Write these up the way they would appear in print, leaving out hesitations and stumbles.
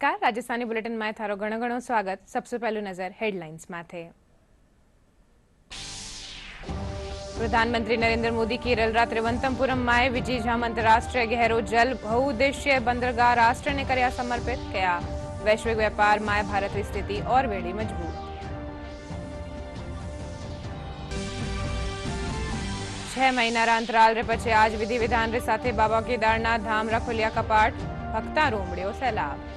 नमस्कार। राजस्थानी बुलेटिन में थारो घणो घणो स्वागत। सबसे पहलू नजर हेडलाइंस माथे। प्रधानमंत्री नरेंद्र मोदी केरल त्रिवंतपुरम में विजीझम अंतरराष्ट्रीय गहरो जल बहुउद्देशीय बंदरगाह राष्ट्र ने कर्या समर्पित। क्या वैश्विक व्यापार में भारत की स्थिति और वेड़ी मजबूत। 6 महीना अंतराल रे पछे आज विधि विधान रे साथे बाबा केदारनाथ धाम रा खोलिया कपाट। भक्ता रोमड़ियो सैलाब।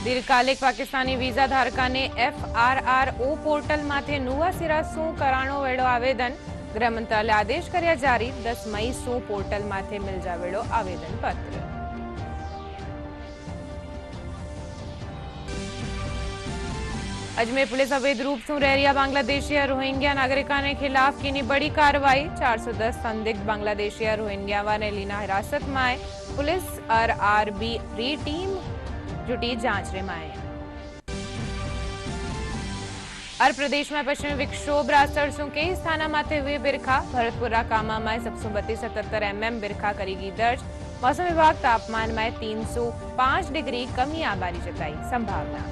दीर्घकालिक पाकिस्तानी वीजा धारका ने FRRO पोर्टल माथे नुआ सिरा शू कराणो वेड़ो आवेदन। गृह मंत्रालय आदेश कर्या जारी। 10 मई शू पोर्टल माथे मिल जावेड़ो आवेदन पत्र। अजमेर पुलिस अवैध रूप से रह बांग्लादेशी रोहिंग्या नागरिका ने खिलाफ की बड़ी कार्रवाई। 410 संदिग्ध बांग्लादेशी रोहिंग्या ने लीना हिरासत में। पुलिस और RB री टीम जुटी जांच रे माए। और प्रदेश में पश्चिमी विक्षोभ रास्तर सु कई स्थाना माथे हुए बिरखा। भरतपुरा कामा में 777 mm बिरखा करेगी दर्ज। मौसम विभाग तापमान में 305 डिग्री कमी आबारी जताई संभावना।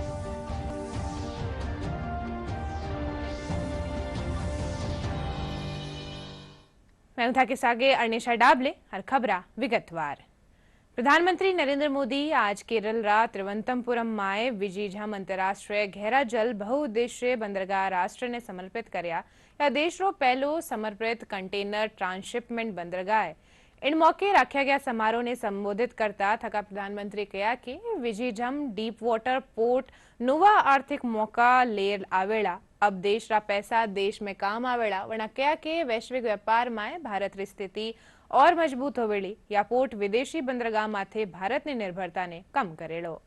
मैं था के आगे अर्निशा डाबले हर खबरा विगतवार। प्रधानमंत्री नरेंद्र मोदी आज केरल रा त्रिवंतपुरम में विजीझम अंतरराष्ट्रीय गहरा जल बहुउद्देशीय बंदरगाह राष्ट्र ने समर्पित कर्या। यह देश रो पहलो समर्पित कंटेनर ट्रांसशिपमेंट बंदरगाह है। इन मौके रखा गया समारोह ने संबोधित करता थका प्रधानमंत्री कहा कि विजीझम डीप वाटर पोर्ट नुवा आर्थिक मौका लेर आवेला। अब देश रा पैसा देश में काम आवेला। वरना कहा कि वैश्विक व्यापार में भारत की स्थिति और मजबूत होवेली। या पोर्ट विदेशी बंदरगाह माथे भारत ने निर्भरता ने कम करेलो।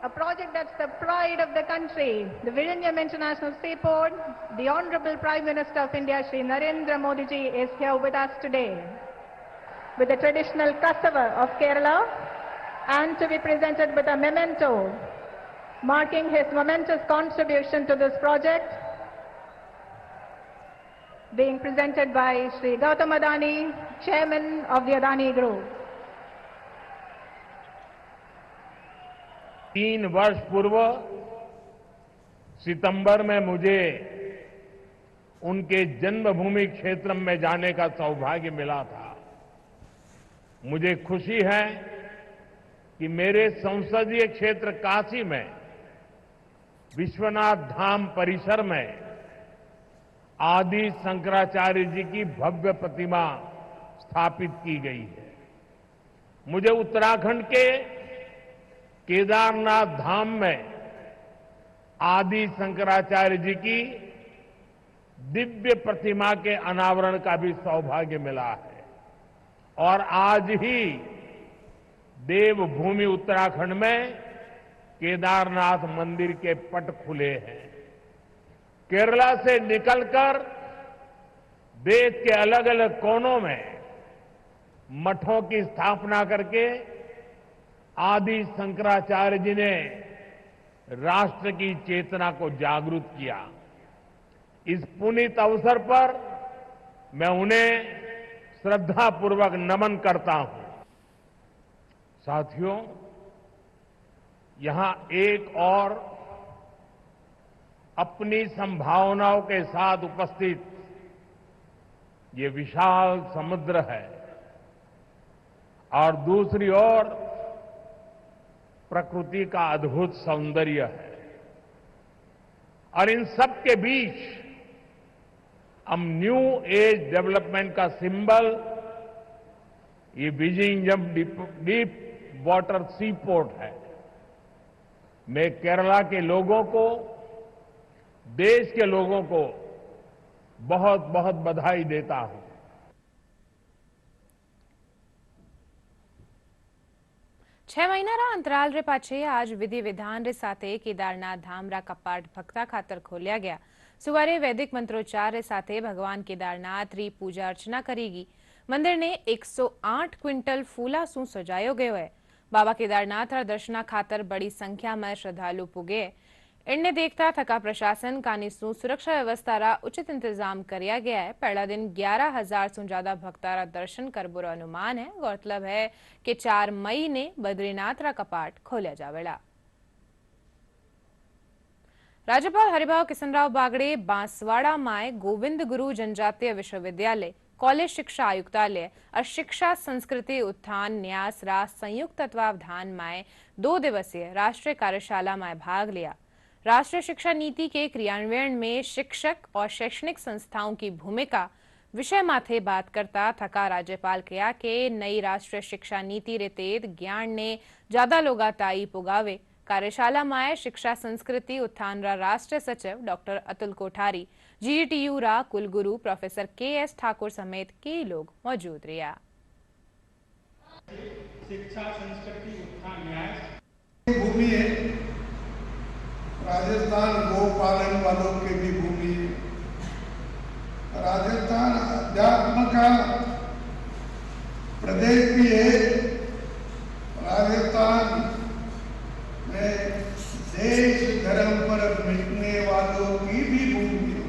A project that's the pride of the country, the Vizhinjam International Seaport. The Honorable Prime Minister of India, Shri Narendra Modi ji, is here with us today with the traditional cassava of Kerala and to be presented with a memento marking his momentous contribution to this project, being presented by Shri Gautam Adani, Chairman of the Adani Group. 3 वर्ष पूर्व सितंबर में मुझे उनके जन्मभूमि क्षेत्र में जाने का सौभाग्य मिला था। मुझे खुशी है कि मेरे संसदीय क्षेत्र काशी में विश्वनाथ धाम परिसर में आदि शंकराचार्य जी की भव्य प्रतिमा स्थापित की गई है। मुझे उत्तराखंड के केदारनाथ धाम में आदि शंकराचार्य जी की दिव्य प्रतिमा के अनावरण का भी सौभाग्य मिला है। और आज ही देवभूमि उत्तराखंड में केदारनाथ मंदिर के पट खुले हैं। केरला से निकलकर देश के अलग अलग कोनों में मठों की स्थापना करके आदि शंकराचार्य जी ने राष्ट्र की चेतना को जागृत किया। इस पुनीत अवसर पर मैं उन्हें श्रद्धापूर्वक नमन करता हूं। साथियों, यहां एक और अपनी संभावनाओं के साथ उपस्थित ये विशाल समुद्र है और दूसरी ओर प्रकृति का अद्भुत सौंदर्य है। और इन सब के बीच हम न्यू एज डेवलपमेंट का सिंबल ये विजिंजम डीप वाटर सी पोर्ट है। मैं केरला के लोगों को, देश के लोगों को बहुत बहुत बधाई देता हूं। 6 महीना अंतराल रे पाछे आज विधि विधान रे साथे केदारनाथ धाम रा कपाट भक्ता खातर खोलिया गया। सुवारे वैदिक मंत्रोच्चार रे साथे भगवान केदारनाथ री पूजा अर्चना करेगी। मंदिर ने 108 क्विंटल फूला सु सजायो गयो है। बाबा केदारनाथ रा दर्शना खातर बड़ी संख्या में श्रद्धालु पुगे। इनने देखता थका प्रशासन कानीसू सुरक्षा व्यवस्था उचित इंतजाम करिया गया है। पहला दिन 11,000 से ज्यादा भक्तारा दर्शन करबो अनुमान है। गौरतलब है कि 4 मई ने बद्रीनाथ रा कपाट खोलिया जावेला। राज्यपाल हरिभाऊ किशनराव बागड़े बांसवाड़ा में गोविंद गुरु जनजातीय विश्वविद्यालय, कॉलेज शिक्षा आयुक्तालय और शिक्षा संस्कृति उत्थान न्यास रा संयुक्त तत्वावधान में 2 दिवसीय राष्ट्रीय कार्यशाला में भाग लिया। राष्ट्रीय शिक्षा नीति के क्रियान्वयन में शिक्षक और शैक्षणिक संस्थाओं की भूमिका विषय माथे बात करता थका राज्यपाल कहा कि नई राष्ट्रीय शिक्षा नीति रे तेद ज्ञान ने ज्यादा लोगा ताई पुगावे। कार्यशाला में शिक्षा संस्कृति उत्थान रा राष्ट्रीय सचिव डॉक्टर अतुल कोठारी, जीटीयू रा कुलगुरु प्रोफेसर KS ठाकुर समेत कई लोग मौजूद रहा। शिक्षा संस्कृति उत्थान न्यास भूमि है, राजस्थान गोपालन वालों की भी भूमि है। राजस्थान अध्यात्म का प्रदेश भी है। राजस्थान में देश धर्म पर मिटने वालों की भी भूमि है।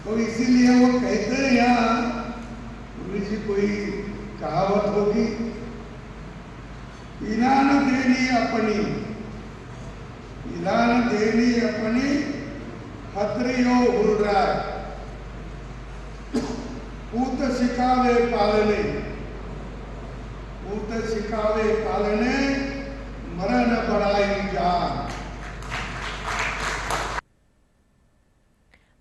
तो इसीलिए वो कहते हैं, यहाँ थोड़ी कोई कहावत होगी, ईरान देनी अपनी, ईरान देनी अपनी, हथरियो हुर्रा, पूत सिखावे पालने, पूत सिखावे पालने, मरण बढ़ाई जान।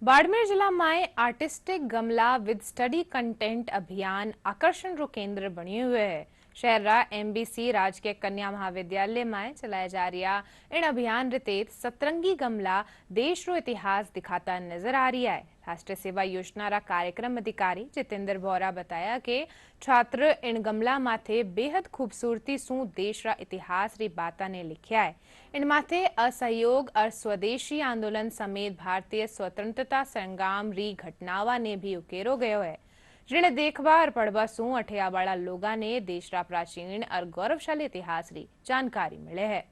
बाड़मेर जिला में आर्टिस्टिक गमला विद स्टडी कंटेंट अभियान आकर्षण रो केंद्र बने हुए है। शहर रा MBC राजकीय कन्या महाविद्यालय में चलाया जा रहा इन अभियान रे तहत सतरंगी गमला देश रो इतिहास दिखाता नजर आ रहा है। राष्ट्रीय सेवा योजना रा कार्यक्रम अधिकारी जितेंद्र बोरा बताया कि छात्र इन गमला माथे बेहद खूबसूरती सु देश रा इतिहास री बाता ने लिखा है। इन माथे असहयोग और स्वदेशी आंदोलन समेत भारतीय स्वतंत्रता संग्राम री घटनावा ने भी उकेरो गयो है। जिन्हें देखवा और पढ़वा सु अठियावाड़ा लोगा ने देश रा प्राचीन और गौरवशाली इतिहास री जानकारी मिले है।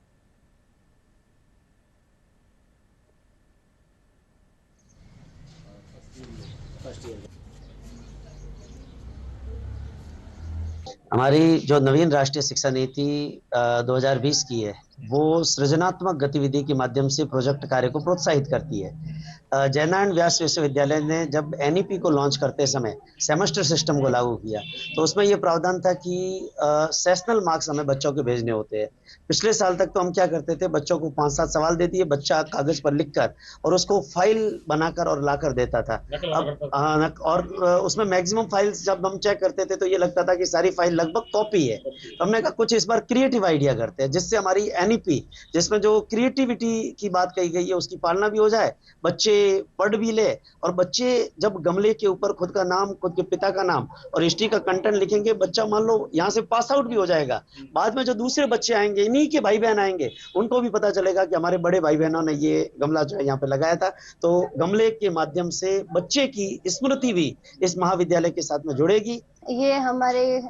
हमारी जो नवीन राष्ट्रीय शिक्षा नीति 2020 की है, वो सृजनात्मक गतिविधि के माध्यम से प्रोजेक्ट कार्य को प्रोत्साहित करती है। जयनारायण व्यास विश्वविद्यालय ने जब NEP को लॉन्च करते समय सेमेस्टर सिस्टम को लागू किया, तो उसमें यह प्रावधान था कि सेशनल मार्क्स हमें बच्चों के भेजने होते हैं। पिछले साल तक तो हम क्या करते थे, बच्चों को 5-7 सवाल दे दिए, बच्चा कागज पर लिखकर और उसको फाइल बनाकर और लाकर देता था। अब और उसमें मैक्सिमम फाइल्स जब हम चेक करते थे तो ये लगता था कि सारी फाइल लगभग कॉपी है। तो हमने कहा कुछ इस बार क्रिएटिव आइडिया करते हैं, जिससे हमारी NEP जिसमें जो क्रिएटिविटी की बात कही गई है उसकी पालना भी हो जाए, बच्चे पढ़ भी ले, और बच्चे जब गमले के ऊपर खुद का नाम, खुद के पिता का नाम और हिस्ट्री का कंटेंट लिखेंगे, बच्चा मान लो यहाँ से पास आउट भी हो जाएगा। बाद में जो दूसरे बच्चे आएंगे, इन्हीं के भाई बहन आएंगे, उनको भी पता चलेगा कि हमारे बड़े भाई बहनों ने ये गमला जो है यहाँ पे लगाया था। तो गमले के माध्यम से बच्चे की स्मृति भी इस महाविद्यालय के साथ में जुड़ेगी। ये हमारे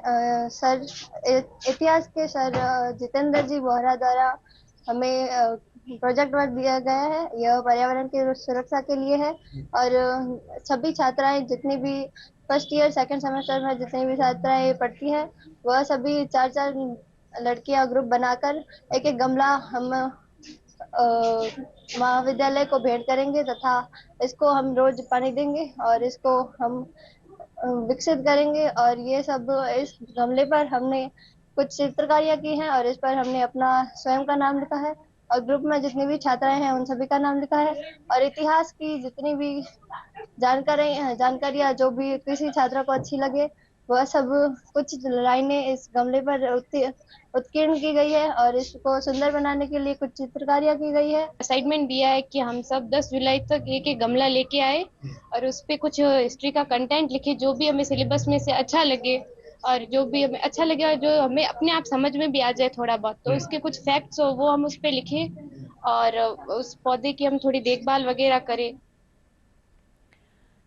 सर इतिहास के सर जितेंद्र जी बोहरा द्वारा हमें प्रोजेक्ट वर्क दिया गया है। यह पर्यावरण की सुरक्षा के लिए है और सभी छात्राएं जितनी भी फर्स्ट ईयर सेकंड सेमेस्टर में जितनी भी छात्राएं पढ़ती हैं, वह सभी 4-4 लड़कियां ग्रुप बनाकर एक गमला हम महाविद्यालय को भेंट करेंगे तथा इसको हम रोज पानी देंगे और इसको हम विकसित करेंगे। और ये सब इस गमले पर हमने कुछ चित्रकारियां की हैं और इस पर हमने अपना स्वयं का नाम लिखा है और ग्रुप में जितनी भी छात्राएं हैं उन सभी का नाम लिखा है। और इतिहास की जितनी भी जानकारियां जो भी किसी छात्रा को अच्छी लगे, वह सब कुछ लाइनें इस गमले पर उत्कीर्ण की गई है और इसको सुंदर बनाने के लिए कुछ चित्रकारियां की गई है। असाइनमेंट दिया है कि हम सब 10 जुलाई तक एक गमला लेके आए और उस पे कुछ हिस्ट्री का कंटेंट लिखे, जो भी हमें सिलेबस में से अच्छा लगे और जो भी हमें अच्छा लगे और जो हमें अपने आप समझ में भी आ जाए थोड़ा बहुत, तो उसके कुछ फैक्ट्स हो वो हम उस पे लिखें और उस पौधे की हम थोड़ी देखभाल वगैरह करें।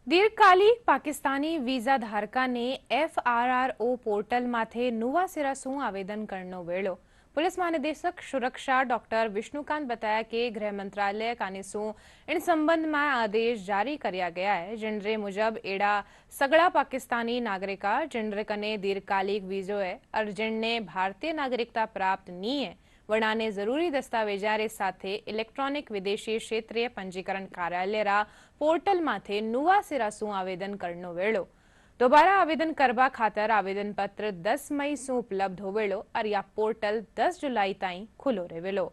दीर्घकालिक पाकिस्तानी वीजा धारका ने FRRO पोर्टल माथे नुवा सिरा सु आवेदन करनो वेळो पुलिस महानिदेशक सुरक्षा डॉक्टर विष्णुकांत बताया कि गृह मंत्रालय कानीसू इन संबंध में आदेश जारी किया गया है, जिनरे मुजब एड़ा सगड़ा पाकिस्तानी नागरिका जिनरे कने दीर्घकालिक वीजो है और जिनने भारतीय नागरिकता प्राप्त नहीं है वनाने जरूरी दस्तावेजारे साथे इलेक्ट्रॉनिक विदेशी क्षेत्रीय पंजीकरण कार्यालय रा पोर्टल माथे नुआ सिरा सु आवेदन करनो वेळो दोबारा आवेदन करवा खातर आवेदन पत्र 10 मई से उपलब्ध होवेलो और या पोर्टल 10 जुलाई ताई खुलो रहेवेलो।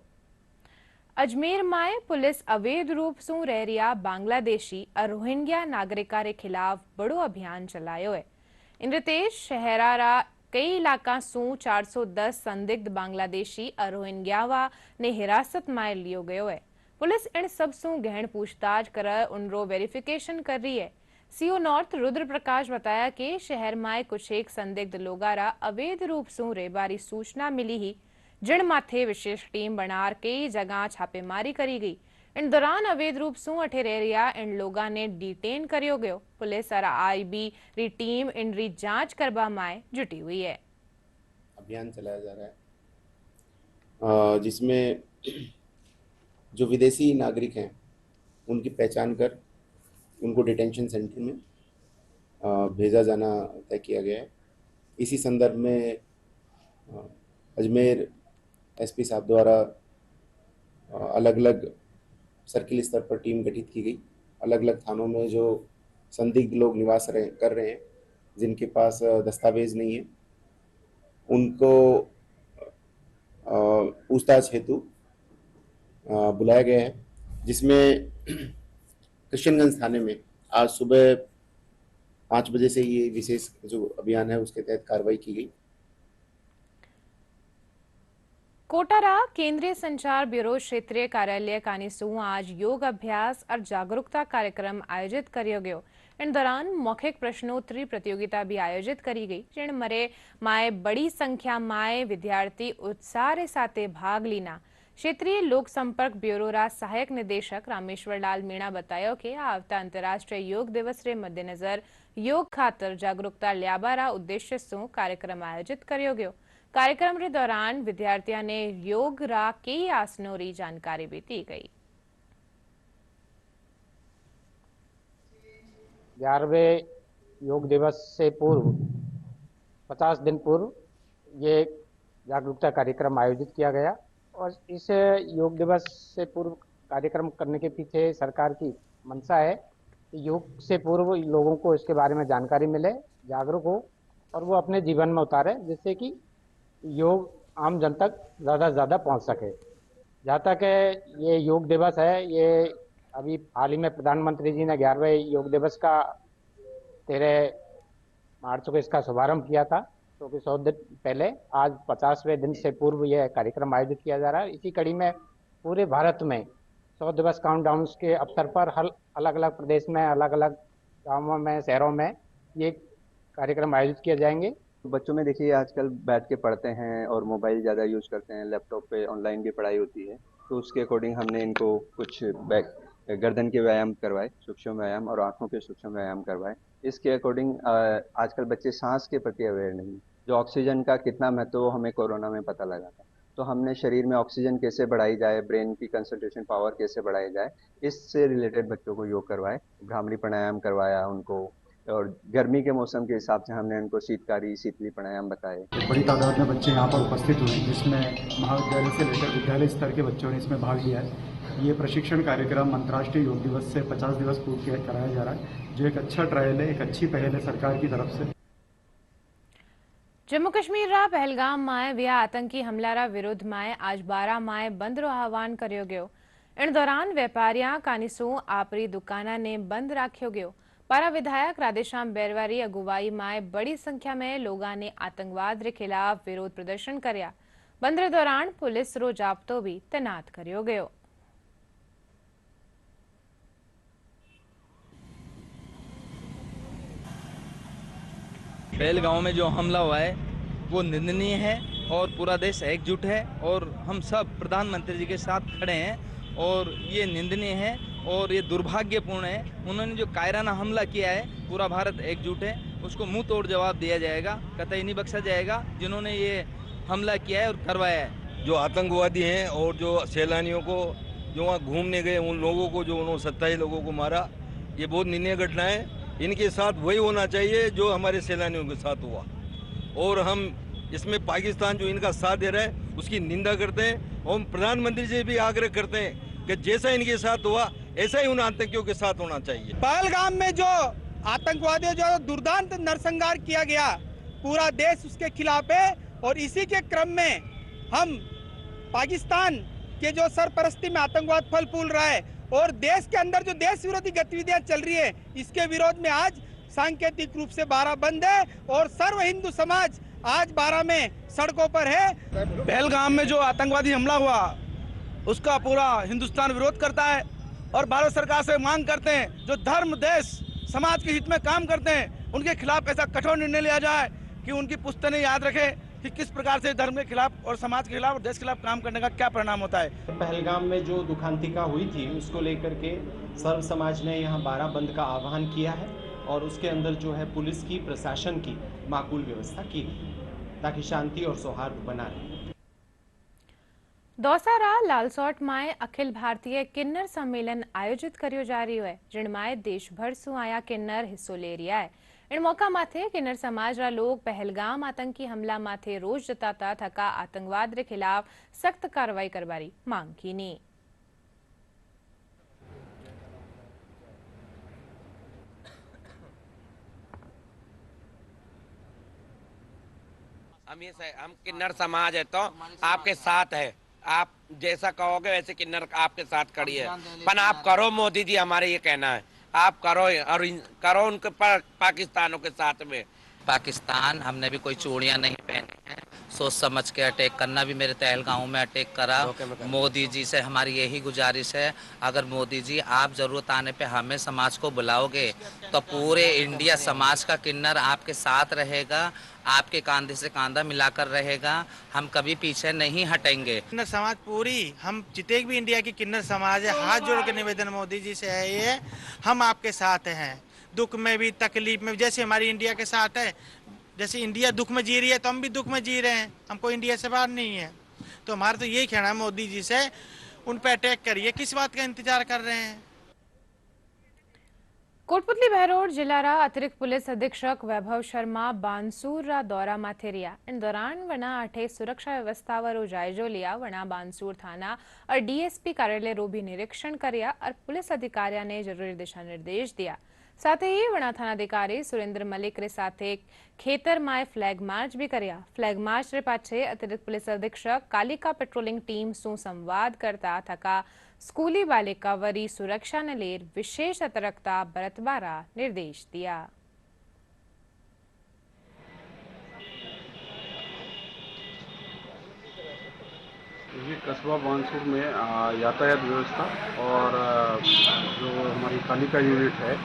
अजमेर में पुलिस अवैध रूप से रह रिया बांग्लादेशी और रोहिंग्या नागरिका के खिलाफ बड़ो अभियान चलायो है। इंद्रतेज शहरारा कई इलाका सू 410 संदिग्ध बांग्लादेशी और रोहिंग्यावा ने हिरासत में लियो गयो है। पुलिस इन सब सू गहन पूछताछ कर उनरो वेरिफिकेशन कर रही है। सीओ नॉर्थ रुद्र प्रकाश बताया कि शहर में कुछ एक संदिग्ध लोगारा अवैध रूप से रेबारी सूचना मिली ही जिन माथे विशेष टीम बनार कई जगह छापेमारी करी गई। इन दौरान अवैध रूप से अठे रह रिया इन लोगा ने डिटेन करियो गयो। पुलिस और आईबी री टीम इन री जांच करवा में जुटी हुई है। अभियान चलाया जा रहा है जिसमें जो विदेशी नागरिक हैं उनकी पहचान कर उनको डिटेंशन सेंटर में भेजा जाना तय किया गया है। इसी संदर्भ में अजमेर एसपी साहब द्वारा अलग अलग सर्किल स्तर पर टीम गठित की गई। अलग अलग थानों में जो संदिग्ध लोग निवास कर रहे हैं, जिनके पास दस्तावेज नहीं है, उनको पूछताछ हेतु बुलाया गया है, जिसमें कृष्णगंज थाने में आज सुबह 5 बजे से ये विशेष जो अभियान है उसके तहत कार्रवाई की गई। कोटारा केंद्रीय संचार ब्यूरो क्षेत्रीय कार्यालय कानीसू आज योग अभ्यास और जागरूकता कार्यक्रम आयोजित करियो गयो। इन दौरान मौखिक प्रश्नोत्तरी प्रतियोगिता भी आयोजित करी गई, जिन मरे माए बड़ी संख्या में विद्यार्थी उत्साह रे साथे भाग लीना। क्षेत्रीय लोक संपर्क ब्यूरो रा सहायक निदेशक रामेश्वर लाल मीणा बतायो कि आवता अंतर्राष्ट्रीय योग दिवस रे मद्देनजर योग खातर जागरूकता ल्याबारा उद्देश्य से कार्यक्रम आयोजित करियो गयो। कार्यक्रम के दौरान विद्यार्थियों ने योग रा कई आसनों री जानकारी भी दी गई। 11वें योग दिवस से पूर्व 50 दिन पूर्व ये जागरूकता कार्यक्रम आयोजित किया गया और इस योग दिवस से पूर्व कार्यक्रम करने के पीछे सरकार की मंशा है कि योग से पूर्व लोगों को इसके बारे में जानकारी मिले, जागरूक हो और वो अपने जीवन में उतारे, जिससे कि योग आम जन तक ज़्यादा से ज़्यादा पहुँच सके। जहाँ तक ये योग दिवस है, ये अभी हाल ही में प्रधानमंत्री जी ने 11वें योग दिवस का 13 मार्च को इसका शुभारंभ किया था, तो कि 100 दिन पहले आज 50वें दिन से पूर्व यह कार्यक्रम आयोजित किया जा रहा है। इसी कड़ी में पूरे भारत में 100 दिवस काउंटडाउन के अवसर पर अलग अलग प्रदेश में, अलग अलग गाँवों में, शहरों में ये कार्यक्रम आयोजित किए जाएंगे। बच्चों में देखिए आजकल बैठ के पढ़ते हैं और मोबाइल ज़्यादा यूज़ करते हैं, लैपटॉप पे ऑनलाइन भी पढ़ाई होती है, तो उसके अकॉर्डिंग हमने इनको कुछ गर्दन के व्यायाम करवाए, सूक्ष्म व्यायाम और आँखों के सूक्ष्म व्यायाम करवाए। इसके अकॉर्डिंग आजकल बच्चे सांस के प्रति अवेयर नहीं, जो ऑक्सीजन का कितना महत्व हमें कोरोना में पता लगा था, तो हमने शरीर में ऑक्सीजन कैसे बढ़ाई जाए, ब्रेन की कंसंट्रेशन पावर कैसे बढ़ाई जाए, इससे रिलेटेड बच्चों को योग करवाए। भ्रामरी प्राणायाम करवाया उनको, और गर्मी के मौसम के हिसाब से हमने उनको शीतकारी शीतली प्राणायाम बताए। बड़ी तादाद में बच्चे यहाँ पर उपस्थित हुए, जिसमें महाविद्यालय से लेकर विद्यालय स्तर के बच्चों ने इसमें भाग लिया है। ये प्रशिक्षण कार्यक्रम अंतर्राष्ट्रीय योग दिवस से 50 दिवस पूर्व कराया जा रहा है, जो एक अच्छा ट्रायल है, एक अच्छी पहल है सरकार की तरफ से। जम्मू कश्मीर रा पहलगाम में व्या आतंकी हमला रा विरोध में आज 12 माए बंद रो आह्वान करियो गयो। इन दौरान व्यापारियां कानीसू आपरी दुकाना ने बंद राख्यो गयो। पारा विधायक राधेश्याम बैरवारी अगुवाई में बड़ी संख्या में लोगों ने आतंकवाद के खिलाफ विरोध प्रदर्शन करया। बंद रे दौरान पुलिस रो जाब्तो भी तैनात करियो गयो। पहलगाम में जो हमला हुआ है वो निंदनीय है और पूरा देश एकजुट है और हम सब प्रधानमंत्री जी के साथ खड़े हैं और ये निंदनीय है और ये दुर्भाग्यपूर्ण है। उन्होंने जो कायराना हमला किया है, पूरा भारत एकजुट है, उसको मुंह तोड़ जवाब दिया जाएगा, कतई नहीं बख्शा जाएगा। जिन्होंने ये हमला किया है और करवाया है जो आतंकवादी हैं और जो सैलानियों को जो वहाँ घूमने गए उन लोगों को जो उन्होंने 27 लोगों को मारा, ये बहुत निंदनीय घटना है। इनके साथ वही होना चाहिए जो हमारे सैलानियों के साथ हुआ, और हम इसमें पाकिस्तान जो इनका साथ दे रहा है उसकी निंदा करते हैं और प्रधानमंत्री से भी आग्रह करते हैं कि जैसा इनके साथ हुआ ऐसा ही उन आतंकियों के साथ होना चाहिए। पहलगाम में जो आतंकवादियों जो दुर्दांत नरसंहार किया गया, पूरा देश उसके खिलाफ है और इसी के क्रम में हम पाकिस्तान के जो सरपरस्ती में आतंकवाद फल फूल रहा है और देश के अंदर जो देश विरोधी गतिविधियां चल रही है, इसके विरोध में आज सांकेतिक रूप से 12 बंद है और सर्व हिंदू समाज आज 12 में सड़कों पर है। पहलगाम में जो आतंकवादी हमला हुआ उसका पूरा हिंदुस्तान विरोध करता है और भारत सरकार से मांग करते हैं जो धर्म, देश, समाज के हित में काम करते हैं उनके खिलाफ ऐसा कठोर निर्णय लिया जाए कि उनकी पुश्तैनें याद रखें कि किस प्रकार से धर्म के खिलाफ और समाज के खिलाफ और देश के खिलाफ काम करने का क्या परिणाम होता है। पहलगाम में जो दुखांतिका हुई थी उसको लेकर के सर्व समाज ने यहाँ 12 बंद का आह्वान किया है और उसके अंदर जो है पुलिस की, प्रशासन की माकूल व्यवस्था की ताकि शांति और सौहार्द बना रहे। दौसारा लालसोट माए अखिल भारतीय किन्नर सम्मेलन आयोजित कर्यो जा रह्यो है, जिणमाए देशभर सु आया किन्नर हिस्सो ले रह्या है। इन मौका माथे किन्नर समाज रा लोग पहलगाम आतंकी हमला माथे रोज जताता थका आतंकवाद रे खिलाफ सख्त कार्रवाई करवारी मांग कीनी। हम किन्नर समाज है तो आपके साथ है, आप जैसा कहोगे वैसे किन्नर आपके साथ खड़ी है। पर आप करो मोदी जी, हमारे ये कहना है आप करो और करो उनके पाकिस्तानों के साथ में। पाकिस्तान हमने भी कोई चूड़ियां नहीं पहनी है, सोच समझ के अटैक करना भी मेरे तहलगांव में अटैक करा। मोदी जी से हमारी यही गुजारिश है, अगर मोदी जी आप जरूरत आने पे हमें समाज को बुलाओगे तो पूरे इंडिया समाज का किन्नर आपके साथ रहेगा, आपके कांधे से कांधा मिलाकर रहेगा, हम कभी पीछे नहीं हटेंगे। किन्नर समाज पूरी, हम जितने भी इंडिया की किन्नर समाज है, हाथ जोड़ के निवेदन मोदी जी से है ये, हम आपके साथ हैं, दुख में भी तकलीफ में भी। जैसे हमारी इंडिया के साथ है, जैसे इंडिया दुख में जी रही है तो हम भी दुख में जी रहे हैं, हमको इंडिया से बाहर नहीं है। तो हमारा तो यही कहना है मोदी जी से, उन पे अटैक करिए, किस बात का इंतजार कर रहे हैं। कोटपुतली बहरोड जिला अतिरिक्त पुलिस अधीक्षक वैभव शर्मा बानसूर रा दौरा माथे रिया। इन दौरान वना अठे सुरक्षा व्यवस्था रो जायजो लिया। वना बानसूर थाना और डीएसपी कार्यालय रो भी निरीक्षण करया और पुलिस अधिकारियों ने जरूरी दिशा निर्देश दिया। साथ ही वना थानाधिकारी सुरेंद्र मलिक रे साथे खेतर माए फ्लैग मार्च भी करया। फ्लैग मार्च रे पाछे अतिरिक्त पुलिस अधीक्षक कालिका पेट्रोलिंग टीम सु संवाद करता थका स्कूली बालिका वरी सुरक्षा ने लेर विशेष सतर्कता बरतवारा निर्देश दिया। ये कस्बा बानसूर में यातायात व्यवस्था और जो हमारी कालिका यूनिट है,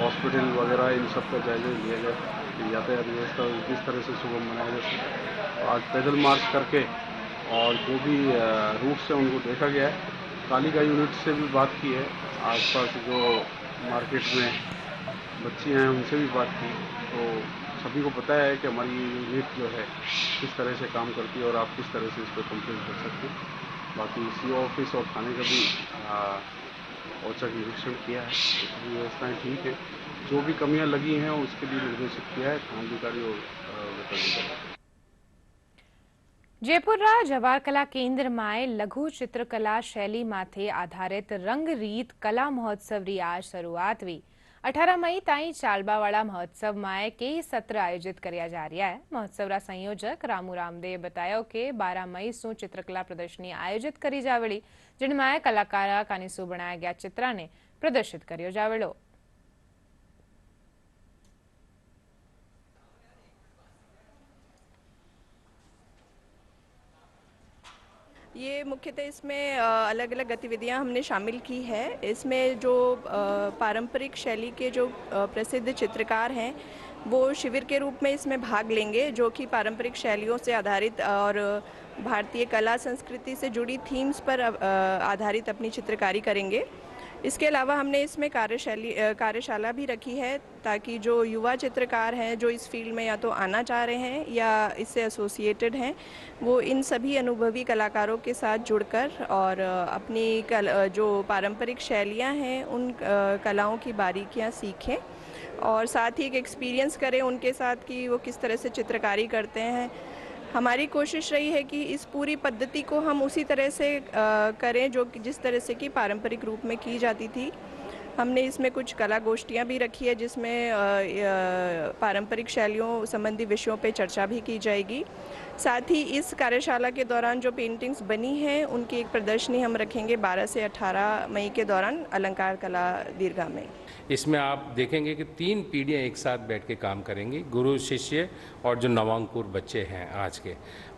हॉस्पिटल वगैरह, इन सब का जायजा लिया जाए कि यातायात व्यवस्था किस तरह से सुगम बनाया जा सके। आज पैदल मार्च करके और जो भी रूट से उनको देखा गया है, कालिका यूनिट से भी बात की है, आसपास जो मार्केट में बच्चियाँ हैं उनसे भी बात की, तो सभी को पता है कि हमारी यूनिट जो है किस तरह से काम करती है और आप किस तरह से इस पर कंप्लेंट कर सकते हैं। बाकी सीओ ऑफिस और थाने का भी औचक निरीक्षण किया है, सभी व्यवस्थाएँ ठीक है। जो भी कमियाँ लगी हैं उसके लिए निर्देशित किया है थानाधिकारी और जिलाधिकारी। जयपुर रा जवाहर कला केंद्र माए लघु चित्रकला शैली माथे आधारित रंग रीत कला महोत्सव री आज शुरुआत हुई। 18 मई ताई चालबावाड़ा महोत्सव माए कई सत्र आयोजित करया जा रहा है। महोत्सव रा संयोजक रामू रामदेव बतायो के 12 मई सु चित्रकला प्रदर्शनी आयोजित करी जावड़ी, जिनमाए कलाकारा कानीसु बनाया गया चित्रा ने प्रदर्शित कर्यो जावड़ो। ये मुख्यतः इसमें अलग अलग गतिविधियां हमने शामिल की है। इसमें जो पारंपरिक शैली के जो प्रसिद्ध चित्रकार हैं वो शिविर के रूप में इसमें भाग लेंगे, जो कि पारंपरिक शैलियों से आधारित और भारतीय कला संस्कृति से जुड़ी थीम्स पर आधारित अपनी चित्रकारी करेंगे। इसके अलावा हमने इसमें कार्यशाला भी रखी है ताकि जो युवा चित्रकार हैं जो इस फील्ड में या तो आना चाह रहे हैं या इससे एसोसिएटेड हैं, वो इन सभी अनुभवी कलाकारों के साथ जुड़कर और अपनी जो पारंपरिक शैलियाँ हैं उन कलाओं की बारीकियाँ सीखें और साथ ही एक एक्सपीरियंस करें उनके साथ कि वो किस तरह से चित्रकारी करते हैं। हमारी कोशिश रही है कि इस पूरी पद्धति को हम उसी तरह से करें जो जिस तरह से कि पारंपरिक रूप में की जाती थी। हमने इसमें कुछ कला गोष्ठियाँ भी रखी है जिसमें पारंपरिक शैलियों संबंधी विषयों पे चर्चा भी की जाएगी। साथ ही इस कार्यशाला के दौरान जो पेंटिंग्स बनी हैं उनकी एक प्रदर्शनी हम रखेंगे 12 से 18 मई के दौरान अलंकार कला दीर्घा में। इसमें आप देखेंगे कि 3 पीढ़ियाँ एक साथ बैठ के काम करेंगी, गुरु शिष्य और जो नवांकुर बच्चे हैं आज के।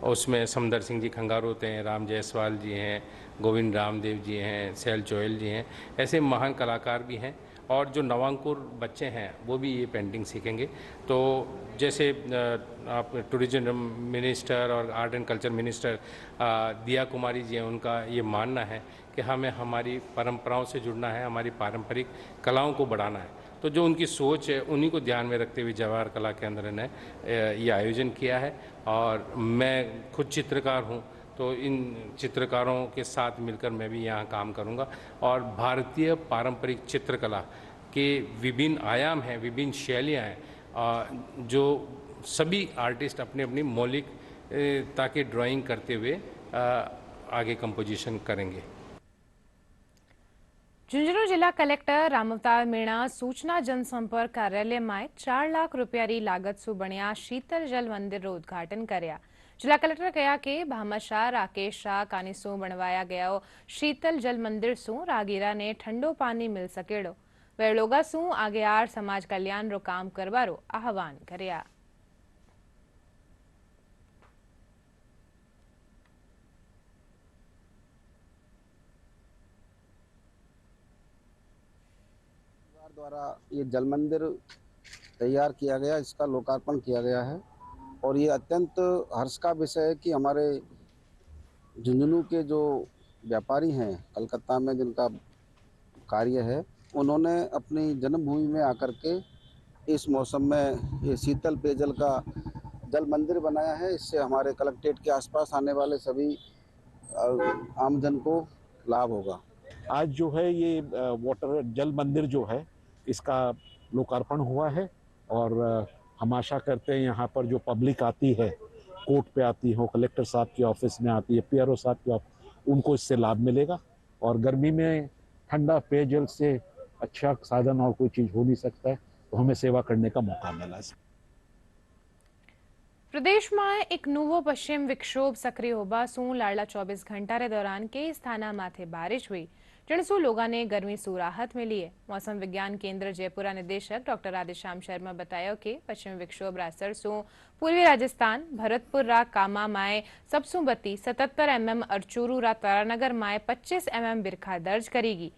उसमें समदर सिंह जी खंगारोते हैं, राम जायसवाल जी हैं, गोविंद रामदेव जी हैं, सैल चोयल जी हैं, ऐसे महान कलाकार भी हैं। और जो नवांकुर बच्चे हैं वो भी ये पेंटिंग सीखेंगे। तो जैसे आप टूरिज्म मिनिस्टर और आर्ट एंड कल्चर मिनिस्टर दिया कुमारी जी हैं, उनका ये मानना है कि हमें हमारी परंपराओं से जुड़ना है, हमारी पारंपरिक कलाओं को बढ़ाना है। तो जो उनकी सोच है उन्हीं को ध्यान में रखते हुए जवाहर कला केंद्र ने ये आयोजन किया है। और मैं खुद चित्रकार हूँ, तो इन चित्रकारों के साथ मिलकर मैं भी यहाँ काम करूँगा। और भारतीय पारंपरिक चित्रकला के विभिन्न आयाम हैं, विभिन्न शैलियाँ हैं, जो सभी आर्टिस्ट अपनी अपनी मौलिकता की ड्राइंग करते हुए आगे कंपोजिशन करेंगे। झुंझुनू जिला कलेक्टर रामअवतार मीणा सूचना जनसंपर्क कार्यालय में 4 लाख રૂપિયાની લાગત બન્યા શીતલ જલ મંદિરનું ઉદ્ઘાટન કર્યા। जिला कलेक्टर कहा कि भामाशाह राकेश शाह कानीसू बनवाया गया शीतल जल मंदिर सू रागीरा ने ठंडो पानी मिल सकेड़ो। वे लोगा सू आगे आर समाज कल्याण रो काम करवारो आह्वान कर्या। द्वारा ये जल मंदिर तैयार किया गया, इसका लोकार्पण किया गया है और ये अत्यंत हर्ष का विषय है कि हमारे झुंझुनू के जो व्यापारी हैं कलकत्ता में जिनका कार्य है, उन्होंने अपनी जन्मभूमि में आकर के इस मौसम में ये शीतल पेयजल का जल मंदिर बनाया है। इससे हमारे कलेक्ट्रेट के आसपास आने वाले सभी आमजन को लाभ होगा। आज जो है ये वाटर जल मंदिर जो है इसका लोकार्पण हुआ है और हम आशा करते हैं यहाँ पर जो पब्लिक आती है, कोर्ट पे आती हो, कलेक्टर साहब के ऑफिस में आती है, पीआरओ साहब के ऑफिस, उनको इससे लाभ मिलेगा। और गर्मी में ठंडा पेयजल से अच्छा साधन और कोई चीज़ हो नहीं सकता है, तो हमें सेवा करने का मौका मिला। प्रदेश में एक नवो पश्चिम विक्षोभ सक्रिय होबा सू लाडला 24 घंटा रे दौरान कई स्थाना माथे बारिश हुई, जिनसू लोगों ने गर्मी सू राहत मिली है। मौसम विज्ञान केंद्र जयपुरा निदेशक डॉक्टर राधेश्याम शर्मा बताया कि पश्चिम विक्षोभ रा असर सू पूर्वी राजस्थान भरतपुर रा कामा माए सबसूबती 77 mm और चूरू रा तारानगर माए 25 mm बिरखा दर्ज करेगी।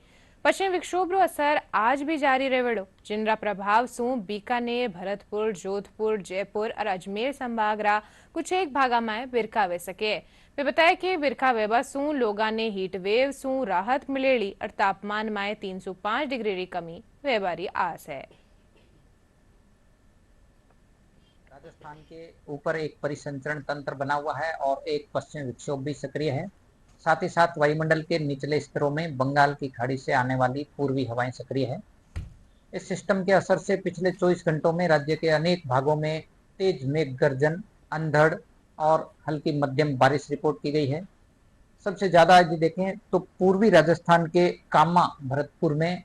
पश्चिम विक्षोभ रो असर आज भी जारी रहेड़ो, जिनरा प्रभाव सू बीकानेर, भरतपुर, जोधपुर, जयपुर और अजमेर संभाग रा कुछ एक भागा में बिरखा वे सके। वे बताया कि बिरखा वेबा सू लोगा ने हीट वेव सू राहत मिलेली और तापमान में 305 डिग्री री कमी वेबारी आस है। राजस्थान के ऊपर एक परिसंचरण तंत्र बना हुआ है और एक पश्चिम विक्षोभ भी सक्रिय है। साथ ही साथ वायुमंडल के निचले स्तरों में बंगाल की खाड़ी से आने वाली पूर्वी हवाएं सक्रिय है। इस सिस्टम के असर से पिछले 24 घंटों में राज्य के अनेक भागों में तेज मेघ गर्जन, अंधड़ और हल्की मध्यम बारिश रिपोर्ट की गई है। सबसे ज्यादा यदि देखें तो पूर्वी राजस्थान के कामा भरतपुर में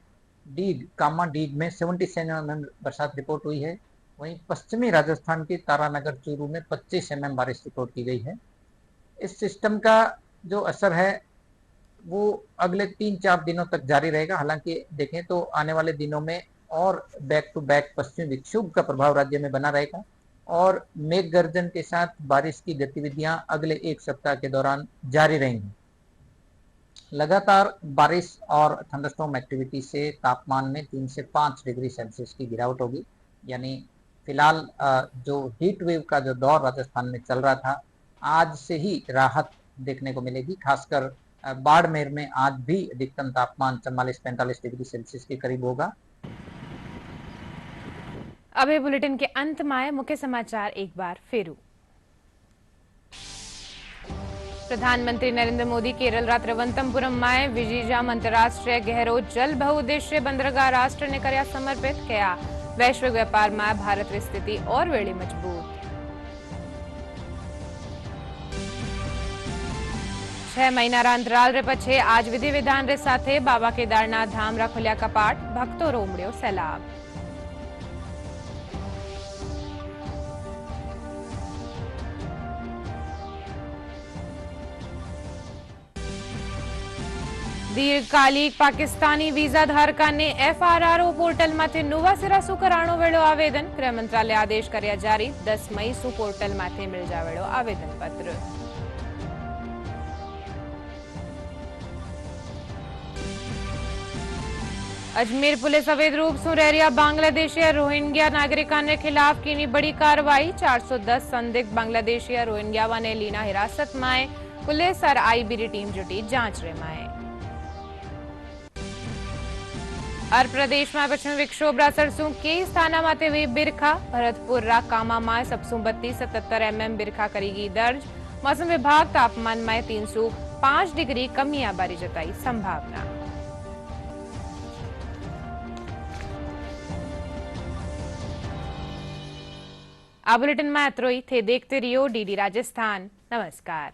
कामा डीग में 77 mm बरसात रिपोर्ट हुई है। वहीं पश्चिमी राजस्थान के तारानगर, चूरू में 25 mm बारिश रिपोर्ट की गई है। इस सिस्टम का जो असर है वो अगले 3-4 दिनों तक जारी रहेगा। हालांकि देखें तो आने वाले दिनों में और बैक टू बैक पश्चिमी विक्षोभ का प्रभाव राज्य में बना रहेगा और मेघ गर्जन के साथ बारिश की गतिविधियां अगले 1 सप्ताह के दौरान जारी रहेंगी। लगातार बारिश और थंडरस्टॉर्म एक्टिविटी से तापमान में 3 से 5 डिग्री सेल्सियस की गिरावट होगी। यानी फिलहाल जो हीट वेव का जो दौर राजस्थान में चल रहा था, आज से ही राहत देखने को मिलेगी। खासकर बाड़मेर में आज भी अधिकतम तापमान 44-45 डिग्री सेल्सियस के करीब होगा। अब ये बुलेटिन के अंत में आए मुख्य समाचार एक बार फिर। प्रधानमंत्री नरेंद्र मोदी केरल रा त्रिवंतपुरम में विजीजाम अंतर्राष्ट्रीय गहरो जल बहुउद्देशीय बंदरगाह राष्ट्र ने कर्या समर्पित किया। वैश्विक व्यापार में भारत की स्थिति और वेली मजबूत। 6 महीना अंतराल रे पछे आज विधि विधान रे साथे बाबा केदारनाथ धाम रा खुल्या कपाट, भक्तों रो उमड़्यो सैलाब। दीर्घकालिक पाकिस्तानी वीजा धारका ने FRRO पोर्टल माथे नवा सिरा सु कराणो वेळो आवेदन। गृह मंत्रालय आदेश कर्या जारी। 10 मई सु पोर्टल माथे मिल जावेळो आवेदन पत्र। अजमेर पुलिस अवैध रूप से रह रहा बांग्लादेशी रोहिंग्या नागरिकों के खिलाफ की बड़ी कार्रवाई। 410 संदिग्ध बांग्लादेशी रोहिंग्यावा ने लीना हिरासत में। पुलिस और IBD टीम जुटी जांच रे माए। और प्रदेश में पश्चिमी विक्षोभ सरसों के स्थाना माथे हुई बिरखा। भरतपुर रा कामा में 732-77 mm बिरखा करेगी दर्ज। मौसम विभाग तापमान में 305 डिग्री कमी बारी जताई संभावना। आ बुलेटिन में एतरो ही थे। देखते रहियो DD राजस्थान। नमस्कार।